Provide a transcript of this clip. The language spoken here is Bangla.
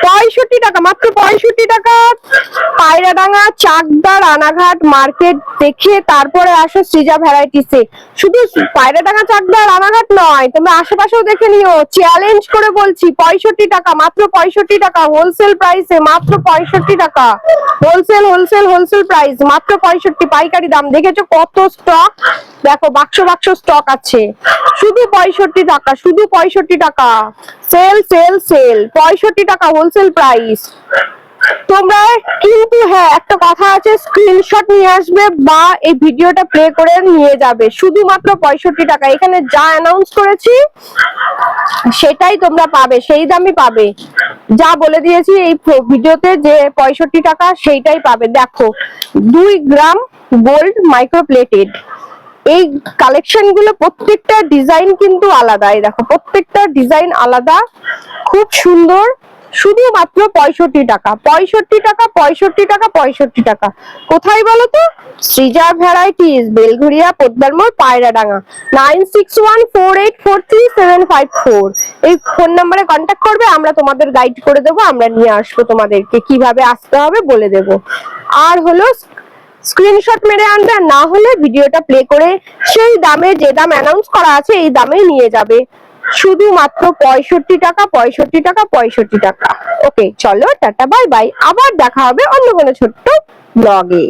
পঁয়ষট্টি টাকা, মাত্র 65 টাকা। পায়রাডাঙ্গা, চাকদা, রানাঘাট মার্কেট দেখে তারপরে আসো সৃজা ভ্যারাইটিসে। শুধু পায়রাডাঙ্গা, চাকদা, রানাঘাট নয়, তোমরা আশেপাশেও দেখে নিও। চ্যালেঞ্জ করে বলছি 65 টাকা, মাত্র 65 টাকা, হোলসেল প্রাইসে মাত্র 65 টাকা। হোলসেল হোলসেল হোলসেল প্রাইস মাত্র 65। পাইকারি দাম দেখেছো কত স্টক, দেখো বাক্স বাক্স স্টক আছে। শুধু 65 টাকা, শুধু 65 টাকা। সেল সেল সেল, 65 টাকা হোলসেল প্রাইস। তোমরা কিন্তু হ্যাঁ একটা কথা আছে, স্ক্রিনশট নিয়ে আসবে বা এই ভিডিওটা প্লে করে নিয়ে যাবে। শুধুমাত্র 65 টাকা, এখানে যা অ্যানাউন্স করেছি সেটাই তোমরা পাবে, সেই দামই পাবে। যা বলে দিয়েছি এই ভিডিওতে যে 65 টাকা সেইটাই পাবে। দেখো 2 গ্রাম গোল্ড মাইক্রো প্লেটেড, এই কালেকশন গুলো প্রত্যেকটা ডিজাইন কিন্তু আলাদা। এই দেখো প্রত্যেকটা ডিজাইন আলাদা, খুব সুন্দর। শুধুমাত্র 65 টাকা, 65 টাকা, 65 টাকা, 65 টাকা। কোথায় বলো তো? সৃজা ভ্যারাইটিস, বেলঘরিয়া, পোদ্দার মোড়, পায়রাডাঙ্গা। 9614843754 এই ফোন নাম্বারে কন্ট্যাক্ট করবে, আমরা তোমাদের গাইড করে দেবো, আমরা নিয়ে আসবো, তোমাদেরকে কিভাবে আসতে হবে বলে দেবো। আর হলো স্ক্রিনশট মেরে আনবে, আর না হলে ভিডিওটা প্লে করে সেই দামে, যে দাম অ্যানাউন্স করা আছে এই দামেই নিয়ে যাবে। শুধুমাত্র 65 টাকা, 65 টাকা, 65 টাকা। ওকে চলো টাটা বাই বাই, আবার দেখা হবে অন্য কোনো ছোট্ট ব্লগে।